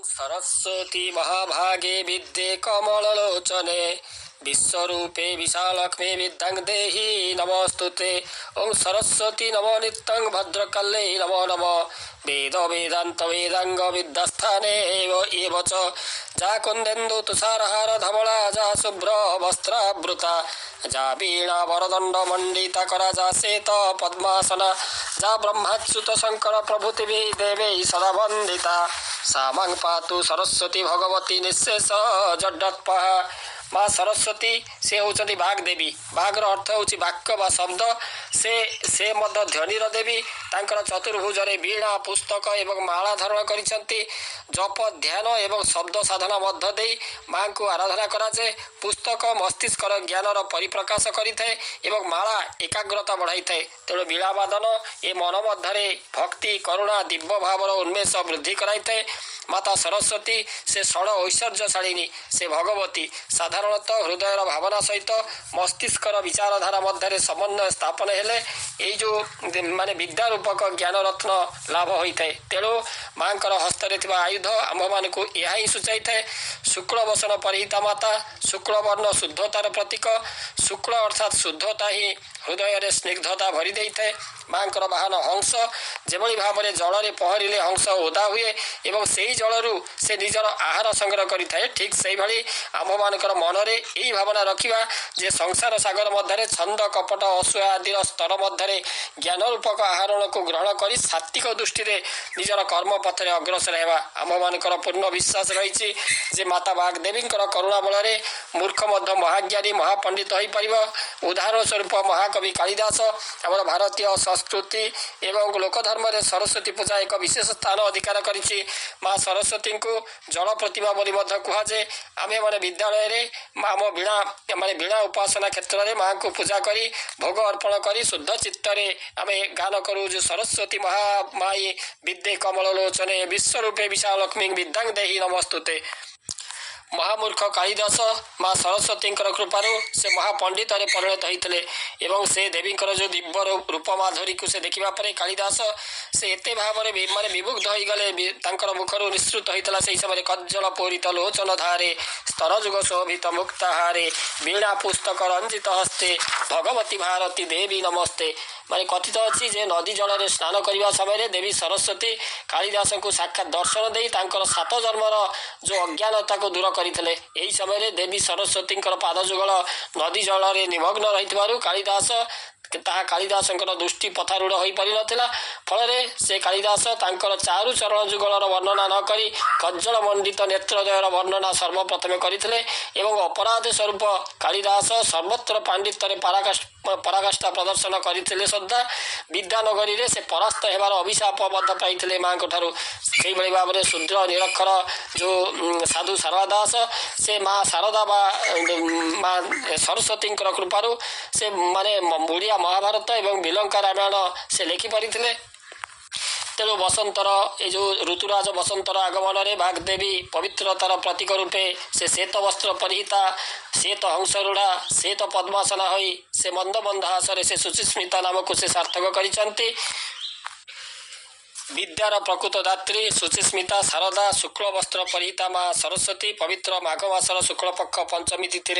सरस्वती महाभागे विद्ये कमललोचने विश्वरूपे विशालक्ष्मी विद्यां देहि नमस्तुते। ओं सरस्वती नमो नित्यं भद्रकाले नमो नमः। वेद वेदांत वेदांग विद्यास्थाने एव च जा कुन्देन्दु तुषारहार धवला जा शुभ्र वस्त्रावृता जा वीणा वरदंड मंडिता करा जा श्वेत पद्मासना जा ब्रह्माच्युत शंकर प्रभृति देवे सदा वंदिता सा मां पातु सरस्वती भगवती निशेष जड्डत्पहा। माँ सरस्वती से होचंती बाघ देवी। बाघर अर्थ होची वाक्य बा शब्द। से मध्य ध्वनिर देवी। तांकर चतुर्भुज रे वीणा पुस्तक एवं माला धारण करिसंती। जप ध्यान एवं शब्द साधना मध्य देई माँ को आराधना कराए। पुस्तक मस्तिष्कर ज्ञानर परिप्रकाश करिथाए एवं माला एकाग्रता बढ़ाई थाए। तेणु वीणावादन ए मन मध्य भक्ति करुणा दिव्य भावर उन्मेष वृद्धि कराइथाए। माता सरस्वती से षड ऐश्वर्यशालिनी से भगवती साधारणतः हृदयर भावना सहित मस्तिष्कर विचारधारा मध्य समन्वय स्थापन हेले यही जो माने विद्या रूपक ज्ञान रत्न लाभ होता है। तेणु माँ हस्ତରେ ଥିବା आयुध आम्भ को यह ही सूचाई थाए। शुक्ल वसन परिहिता माता शुक्ल वर्ण शुद्धतार प्रतीक। शुक्ल अर्थात शुद्धता ही हृदय स्निग्धता भरी दे थाए। माँ वाहन हंस जेभली भाव में जल में पहरिले हंस ओदा हुए एवं से ही जलरू से निजर आहार संग्रह करिथाए। ठीक से भाई आम्भर मनरे यही भावना रखा जे संसार सागर मध्य छंद कपट असूया आदि स्तर मध्य ज्ञान रूपक आहरण को ग्रहण कर सात्विक दृष्टि निजर कर्म पथरे अग्रसर होगा आम्भर पूर्ण विश्वास रही जे माता बागदेवी करुणा बल मूर्ख मध्य महाज्ञानी महापंडित हो पार। उदाहरण स्वरूप महाकवि कालिदास आम भारतीय संस्कृति एवं लोकधर्म में सरस्वती पूजा एक विशेष स्थान अधिकार करिछि। माँ सरस्वती को जल प्रतिमा बोली कहुए। आमे माने विद्यालय रे आम वीणा माने वीणा उपासना क्षेत्र में माँ को पूजा करी भोग अर्पण करी शुद्ध चित्तरे आमे गान करूँ जो सरस्वती महामाई विद्ये कमललोचने विश्वरूपे विशालक्ष्मी विद्यां देहि नमस्तुते। महामूर्ख कालिदास माँ सरस्वती कृपार से महापंडित परिणत होते एवं से देवी जो दिव्य रूप माधुरी को से देखा कालिदास से एत भाव में विमुग्ध हो गले। मुखर निःसृत होता से समय कज्जल पूरित लोचन धारे स्तर जुग शोभित मुक्ताहारे वीणा पुस्तक रंजित हस्ते भगवती भारती देवी नमस्ते। माने कथित अच्छी जे नदी जल में स्नान करने समय देवी सरस्वती कालिदास को साक्षात दर्शन दे सात जन्मर जो अज्ञानता को दूर करते। यही समय देवी सरस्वती पादजुगल नदी जल में निमग्न रही कालिदास कालिदास दृष्टि पथारूढ़ हो पारि नथिला। फल से कालिदास तांकर चारु चरण जुगलर वर्णना न करी कज्जल मंडित नेत्रदयर वर्णना सर्वप्रथमे करथिले एवं अपराध स्वरूप कालिदास सर्वत्र पांडित्य पराकाष्ठा प्रदर्शन करथिले। श्रद्धा विद्यानगरी रे से परास्त हेबार अभिशाप बद्ध पाइथिले माँ को ठारू। सेहि भली भाव में शूद्र निरक्षर जो साधु शारदा दास से माँ शारदा बा माँ सरस्वती कृपारू से माने बुढ़िया महाभारत एवं बिलंका रामायण से लिखि पारिथिले। तेणु बसंतर ये जो ऋतुराज बसंतर आगमन में बागदेवी पवित्रतार प्रतीक रूपे से श्वेत वस्त्र परिहिता श्वेत हंसरूढ़ा श्वेत पद्मासना होई से मंद मंद हासरे से सुचिस्मिता नाम को से सार्थक करिसंती। विद्यार प्रकृत दात्री सुचिस्मिता शारदा शुक्ल वस्त्र परिहिता माँ सरस्वती पवित्र माघ मासर शुक्ल पक्ष पंचमी तिथि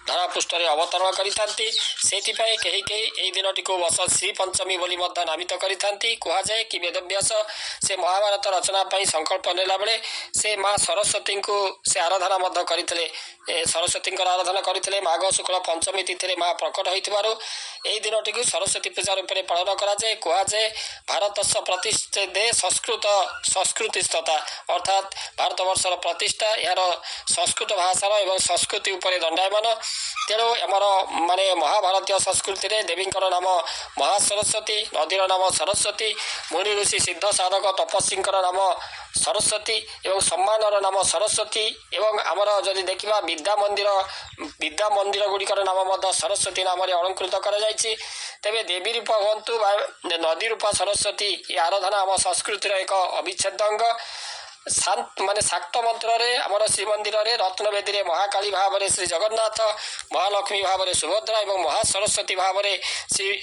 धरापृष्ठ अवतरण करिथांती। सेथिपाई केही केही एही दिनटी को वर्ष श्री पंचमी बोली मध्य नामित करिथांती। कहुए कि वेदव्यास से महाभारत रचना पाई संकल्प नेला बेले से माँ सरस्वती को से आराधना मध्य करथिले। सरस्वती आराधना करथिले। माघ शुक्ल पंचमी तिथि माँ प्रकट होइथिबारु एही दिनटी को सरस्वती पूजा रूप में पालन कराए। कहुए भारतस्स प्रतिष्ठे दे संस्कृतिस्तता अर्थात भारतवर्षर प्रतिष्ठा यार संस्कृत भाषार एवं संस्कृति उपर दंडायमान। तेणु आमर माने महाभारतीय संस्कृति रे देवी नाम महासरस्वती नदीर नाम सरस्वती मुनि ऋषि सिद्ध साधक तपस्वी नाम सरस्वती एवं सम्मानर नाम सरस्वती एवं आमर जदि देखा विद्या मंदिर गुड़िकर नाम सरस्वती नाम अलंकृत कर तेबे देवी रूप हूँ नदी रूपा सरस्वती ये आराधना आम संस्कृतिर एक अविच्छेद अंग। ମାନେ ଶାକ୍ତ ମନ୍ତ୍ରରେ ଆମର ଶ୍ରୀମନ୍ଦିରରେ ରତ୍ନବେଦୀରେ ମହାକାଳୀ ଭାବରେ ଶ୍ରୀ ଜଗନ୍ନାଥ, ମହାଲକ୍ଷ୍ମୀ ଭାବରେ ସୁଭଦ୍ରା ଏବଂ ମହାସରସ୍ୱତୀ ଭାବରେ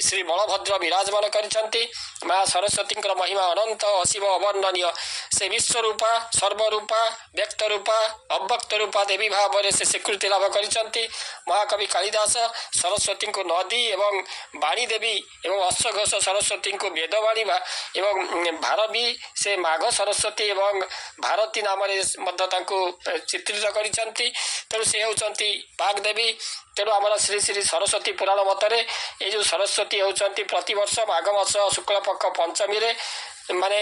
ଶ୍ରୀ ବଳଭଦ୍ର ବିରାଜମାନ କରିଛନ୍ତି। ମା ସରସ୍ୱତୀଙ୍କର ମହିମା ଅନନ୍ତ ଅସୀମ ଅବର୍ଣ୍ଣନୀୟ। ସେ ବିଶ୍ୱରୂପା, ସର୍ବରୂପା, ବ୍ୟକ୍ତ ରୂପା, ଅବ୍ୟକ୍ତ ରୂପା ଦେବୀ ଭାବରେ ସେ ସ୍ୱୀକୃତି ଲାଭ କରିଛନ୍ତି। ମହାକବି କାଳିଦାସ ସରସ୍ୱତୀଙ୍କୁ ନଦୀ ଏବଂ ବାଣୀ ଦେବୀ ଏବଂ ଅଶ୍ୱଘୋଷ ସରସ୍ୱତୀଙ୍କୁ ବେଦବାଣୀ ଏବଂ ଭାରବୀ ସେ ମାଘ ସରସ୍ୱତୀ ଏବଂ ଭାରତୀ ନାମରେ ମଧ୍ୟ ତାଙ୍କୁ ଚିତ୍ରିତ କରିଛନ୍ତି। ତେଣୁ ସେ ହେଉଛନ୍ତି ବାଗ୍ଦେବୀ। ତେଣୁ ଆମର ଶ୍ରୀ ଶ୍ରୀ ସରସ୍ୱତୀ ପୁରାଣ ମତରେ ଏଇ ଯେଉଁ ସରସ୍ୱତୀ ହେଉଛନ୍ତି ପ୍ରତିବର୍ଷ ମାଘ ମାସ ଶୁକ୍ଳପକ୍ଷ ପଞ୍ଚମୀରେ ମାନେ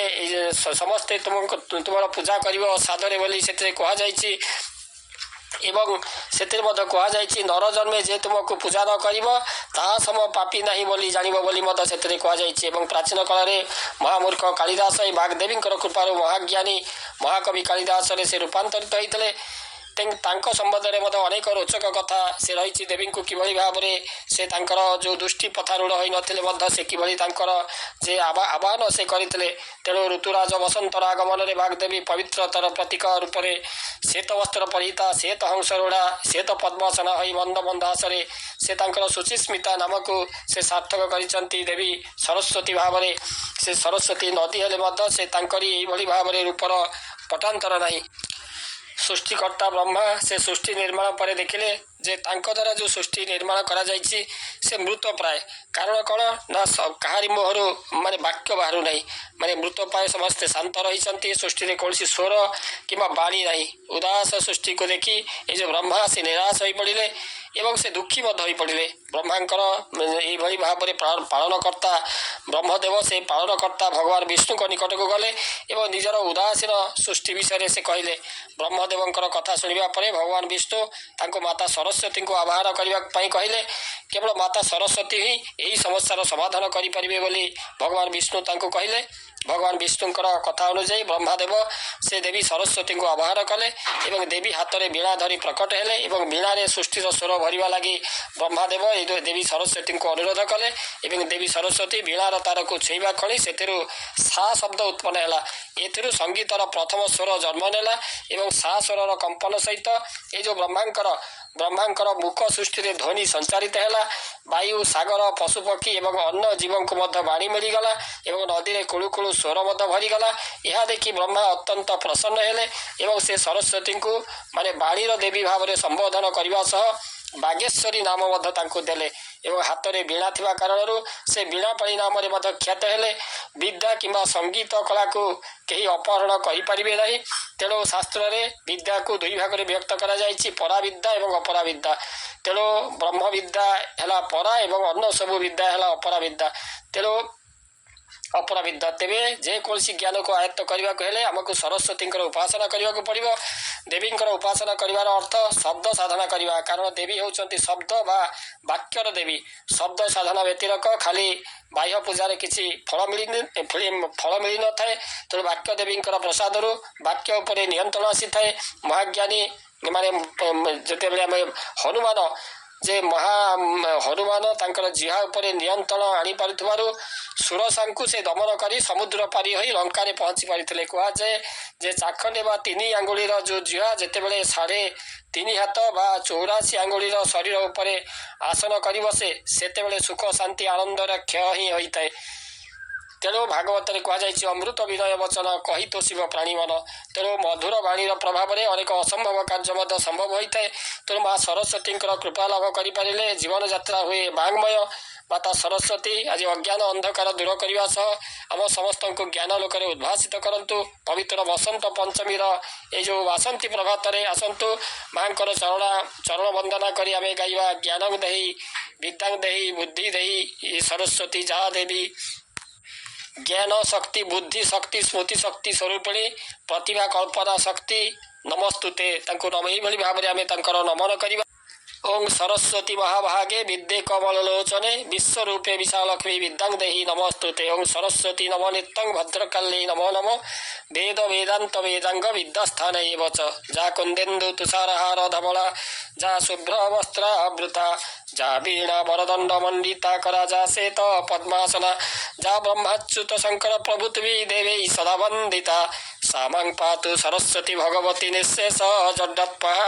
ସମସ୍ତେ ତୁମର ପୂଜା କରିବ ସାଦରେ ବୋଲି ସେଥିରେ କୁହାଯାଇଛି। ଏବଂ ସେଥିରେ ମଧ୍ୟ କୁହାଯାଇଛି ନର ଜନ୍ମେ ଯେ ତୁମକୁ ପୂଜା ନ କରିବ ତାହା ସମ ପାପୀ ନାହିଁ ବୋଲି ଜାଣିବ ବୋଲି ମଧ୍ୟ ସେଥିରେ କୁହାଯାଇଛି। ଏବଂ ପ୍ରାଚୀନ କାଳରେ ମହାମୂର୍ଖ କାଳିଦାସ ଏହି ବାଗ୍ଦେବୀଙ୍କର କୃପାରୁ ମହାଜ୍ଞାନୀ ମହାକବି କାଳିଦାସରେ ସେ ରୂପାନ୍ତରିତ ହୋଇଥିଲେ। ତାଙ୍କ ସମ୍ବନ୍ଧରେ ମଧ୍ୟ ଅନେକ ରୋଚକ କଥା ସେ ରହିଛି। ଦେବୀଙ୍କୁ କିଭଳି ଭାବରେ ସେ ତାଙ୍କର ଯେଉଁ ଦୃଷ୍ଟି ପଥାରୂଢ଼ ହୋଇନଥିଲେ ମଧ୍ୟ ସେ କିଭଳି ତାଙ୍କର ଯେ ଆହ୍ୱାନ ସେ କରିଥିଲେ। ତେଣୁ ଋତୁରାଜ ବସନ୍ତର ଆଗମନରେ ବାଗ୍ଦେବୀ ପବିତ୍ରତାର ପ୍ରତୀକ ରୂପରେ ଶ୍ଵେତ ବସ୍ତ୍ର ପରିହିତା, ଶ୍ଵେତ ହଂସରୂଢ଼ା, ଶ୍ଵେତ ପଦ୍ମାସନା ହୋଇ ମନ୍ଦ ମନ୍ଦ ହାସରେ ସେ ତାଙ୍କର ଶୁଚିସ୍ମିତା ନାମକୁ ସେ ସାର୍ଥକ କରିଛନ୍ତି। ଦେବୀ ସରସ୍ୱତୀ ଭାବରେ ସେ ସରସ୍ୱତୀ ନଦୀ ହେଲେ ମଧ୍ୟ ସେ ତାଙ୍କରି ଏଇଭଳି ଭାବରେ ରୂପର ପଟାନ୍ତର ନାହିଁ। ସୃଷ୍ଟିକର୍ତ୍ତା ବ୍ରହ୍ମା ସେ ସୃଷ୍ଟି ନିର୍ମାଣ ପରେ ଦେଖିଲେ ଯେ ତାଙ୍କ ଦ୍ୱାରା ଯେଉଁ ସୃଷ୍ଟି ନିର୍ମାଣ କରାଯାଇଛି ସେ ମୃତ ପ୍ରାୟ। କାରଣ କ'ଣ ନା କାହାରି ମୁହଁରୁ ମାନେ ବାକ୍ୟ ବାହାରୁ ନାହିଁ, ମାନେ ମୃତ ପ୍ରାୟ ସମସ୍ତେ ଶାନ୍ତ ରହିଛନ୍ତି। ସୃଷ୍ଟିରେ କୌଣସି ସ୍ୱର କିମ୍ବା ବାଣୀ ନାହିଁ। ଉଦାସ ସୃଷ୍ଟିକୁ ଦେଖି ଏ ଯେଉଁ ବ୍ରହ୍ମା ସେ ନିରାଶ ହୋଇପଡ଼ିଲେ ଏବଂ ସେ ଦୁଃଖୀ ମଧ୍ୟ ହୋଇପଡ଼ିଲେ। ବ୍ରହ୍ମାଙ୍କର ଏଇଭଳି ଭାବରେ ପାଳନକର୍ତ୍ତା ବ୍ରହ୍ମଦେବ ସେ ପାଳନକର୍ତ୍ତା ଭଗବାନ ବିଷ୍ଣୁଙ୍କ ନିକଟକୁ ଗଲେ ଏବଂ ନିଜର ଉଦାସୀନ ସୃଷ୍ଟି ବିଷୟରେ ସେ କହିଲେ। ବ୍ରହ୍ମଦେବଙ୍କର କଥା ଶୁଣିବା ପରେ ଭଗବାନ ବିଷ୍ଣୁ ତାଙ୍କୁ ମାତା ସରସ୍ୱତୀଙ୍କୁ ଆବାହନ କରିବା ପାଇଁ କହିଲେ। କେବଳ ମାତା ସରସ୍ୱତୀ ହିଁ ଏହି ସମସ୍ୟାର ସମାଧାନ କରିପାରିବେ ବୋଲି ଭଗବାନ ବିଷ୍ଣୁ ତାଙ୍କୁ କହିଲେ। ଭଗବାନ ବିଷ୍ଣୁଙ୍କର କଥା ଅନୁଯାୟୀ ବ୍ରହ୍ମାଦେବ ସେ ଦେବୀ ସରସ୍ୱତୀଙ୍କୁ ଆବାହନ କଲେ ଏବଂ ଦେବୀ ହାତରେ ବୀଣା ଧରି ପ୍ରକଟ ହେଲେ ଏବଂ ବୀଣାରେ ସୃଷ୍ଟିର ସ୍ୱର ଭରିବା ଲାଗି ବ୍ରହ୍ମାଦେବ ଏ ଦେବୀ ସରସ୍ୱତୀଙ୍କୁ ଅନୁରୋଧ କଲେ ଏବଂ ଦେବୀ ସରସ୍ୱତୀ ବୀଣାର ତାରକୁ ଛୁଇଁବା କ୍ଷଣି ସେଥିରୁ ସା ଶବ୍ଦ ଉତ୍ପନ୍ନ ହେଲା। ଏଥିରୁ ସଙ୍ଗୀତର ପ୍ରଥମ ସ୍ୱର ଜନ୍ମ ନେଲା ଏବଂ ସା ସ୍ୱରର କମ୍ପନ ସହିତ ଏ ଯେଉଁ ବ୍ରହ୍ମାଙ୍କର ମୁଖ ସୃଷ୍ଟିରେ ଧ୍ୱନି ସଞ୍ଚାରିତ ହେଲା। ବାୟୁ, ସାଗର, ପଶୁପକ୍ଷୀ ଏବଂ ଅନ୍ୟ ଜୀବଙ୍କୁ ମଧ୍ୟ ବାଣୀ ମିଳିଗଲା ଏବଂ ନଦୀରେ କୁଳୁ କୁଳୁ ସ୍ୱର ମଧ୍ୟ ଭରିଗଲା। ଏହା ଦେଖି ବ୍ରହ୍ମା ଅତ୍ୟନ୍ତ ପ୍ରସନ୍ନ ହେଲେ ଏବଂ ସେ ସରସ୍ୱତୀଙ୍କୁ ମାନେ ବାଣୀର ଦେବୀ ଭାବରେ ସମ୍ବୋଧନ କରିବା ସହ ବାଗେଶ୍ୱରୀ ନାମ ମଧ୍ୟ ତାଙ୍କୁ ଦେଲେ ଏବଂ ହାତରେ ବୀଣା ଥିବା କାରଣରୁ ସେ ବୀଣାପାଣି ନାମରେ ମଧ୍ୟ ଖ୍ୟାତ ହେଲେ। ବିଦ୍ୟା କିମ୍ବା ସଙ୍ଗୀତ କଳାକୁ କେହି ଅପହରଣ କରିପାରିବେ ନାହିଁ। ତେଣୁ ଶାସ୍ତ୍ରରେ ବିଦ୍ୟାକୁ ଦୁଇ ଭାଗରେ ବିଭକ୍ତ କରାଯାଇଛି, ପରାବିଦ୍ୟା ଏବଂ ଅପରାବିଦ୍ୟା। ତେଣୁ ବ୍ରହ୍ମବିଦ୍ୟା ହେଲା ପରା ଏବଂ ଅନ୍ୟ ସବୁ ବିଦ୍ୟା ହେଲା ଅପରାବିଦ୍ୟା। ତେଣୁ ଅପରାବିଦ୍ୟା ତେବେ ଯେକୌଣସି ଜ୍ଞାନକୁ ଆୟତ୍ତ କରିବାକୁ ହେଲେ ଆମକୁ ସରସ୍ୱତୀଙ୍କର ଉପାସନା କରିବାକୁ ପଡ଼ିବ। ଦେବୀଙ୍କର ଉପାସନା କରିବାର ଅର୍ଥ ଶବ୍ଦ ସାଧନା କରିବା, କାରଣ ଦେବୀ ହେଉଛନ୍ତି ଶବ୍ଦ ବା ବାକ୍ୟର ଦେବୀ। ଶବ୍ଦ ସାଧନା ବ୍ୟତିରେକ ଖାଲି ବାହ୍ୟ ପୂଜାରେ କିଛି ଫଳ ମିଳିନଥାଏ। ତେଣୁ ବାକ୍ୟ ଦେବୀଙ୍କର ପ୍ରସାଦରୁ ବାକ୍ୟ ଉପରେ ନିୟନ୍ତ୍ରଣ ଆସିଥାଏ। ମହାଜ୍ଞାନୀ ମାନେ ଯେତେବେଳେ ଆମେ ହନୁମାନ ତାଙ୍କର ଜିହା ଉପରେ ନିୟନ୍ତ୍ରଣ ଆଣିପାରୁଥିବାରୁ ସୁରସାଙ୍କୁ ସେ ଦମନ କରି ସମୁଦ୍ର ପାରି ହୋଇ ଲଙ୍କାରେ ପହଞ୍ଚି ପାରିଥିଲେ। କୁହାଯାଏ ଯେ ଚାଖଣ୍ଡେ ବା 3 ଆଙ୍ଗୁଳିର ଯେଉଁ ଜିହା ଯେତେବେଳେ 3.5 ହାତ ବା 84 ଆଙ୍ଗୁଳିର ଶରୀର ଉପରେ ଆସନ କରି ବସେ ସେତେବେଳେ ସୁଖ, ଶାନ୍ତି, ଆନନ୍ଦର କ୍ଷୟ ହିଁ ହୋଇଥାଏ। ତେଣୁ ଭାଗବତରେ କୁହାଯାଇଛି ଅମୃତ ବିନୟ ବଚନ କହି ତୋଷିବ ପ୍ରାଣୀମାନ। ତେଣୁ ମଧୁର ବାଣୀର ପ୍ରଭାବରେ ଅନେକ ଅସମ୍ଭବ କାର୍ଯ୍ୟ ମଧ୍ୟ ସମ୍ଭବ ହୋଇଥାଏ। ତେଣୁ ମା ସରସ୍ୱତୀଙ୍କର କୃପା ଲାଭ କରିପାରିଲେ ଜୀବନଯାତ୍ରା ହୁଏ ବାଙ୍ଗ୍ମୟ। ମାତା ସରସ୍ୱତୀ ଆଜି ଅଜ୍ଞାନ ଅନ୍ଧକାର ଦୂର କରିବା ସହ ଆମ ସମସ୍ତଙ୍କୁ ଜ୍ଞାନ ଲୋକରେ ଉଦ୍ଭାସିତ କରନ୍ତୁ। ପବିତ୍ର ବସନ୍ତ ପଞ୍ଚମୀର ଏ ଯେଉଁ ବାସନ୍ତୀ ପ୍ରଭାତରେ ଆସନ୍ତୁ ମାଙ୍କର ଚରଣ ବନ୍ଦନା କରି ଆମେ ଗାଇବା ଜ୍ଞାନ ଦେହି ବିଦ୍ୟା ଦେହି ବୁଦ୍ଧି ଦେହି ସରସ୍ୱତୀ ଯାହା ଦେବୀ ଜ୍ଞାନ ଶକ୍ତି, ବୁଦ୍ଧି ଶକ୍ତି, ସ୍ମୃତି ଶକ୍ତି ସ୍ୱରୂପିଣୀ, ପ୍ରତିଭା କଳ୍ପନା ଶକ୍ତି ନମସ୍ତୁତେ। ତାଙ୍କୁ ଏଇଭଳି ଭାବରେ ଆମେ ତାଙ୍କର ନମନ କରିବା। ଓಂ ସରସ୍ୱତୀ ମହାଭାଗେ ବିଦ୍যେ କମଳଲୋଚନେ ବିଶ୍ୱରୂପେ ବିଶାଲକ୍ଷ୍ମୀ ବିଦ୍ୟାଂ ଦେହି ନମସ୍ତୁତେ। ଓಂ ସରସ୍ୱତୀ ନମ ନିତ୍ୟଂ ଭଦ୍ରକାଲ୍ୟೈ ନମୋ ନମଃ। ବେଦ ବେଦାନ୍ତ ବେଦାଙ୍ଗ ବିଦ୍ୟାସ୍ଥାନ ଏବ ଚ ଯା କୁନ୍ଦେନ୍ଦୁ ତୁଷାରହାର ଧବଳା ଯା ଶୁଭ୍ର ବସ୍ତ୍ରାବୃତା যা বীণা বরদণ্ড মণ্ডিতা করা যা শ্বেত পদ্মাসনা যা ব্রহ্মাচ্যুত শঙ্কর প্রভৃতি দেবী সদা বন্দিতা सामं पातु सरस्वती भगवती निःशेष जड्डत्वः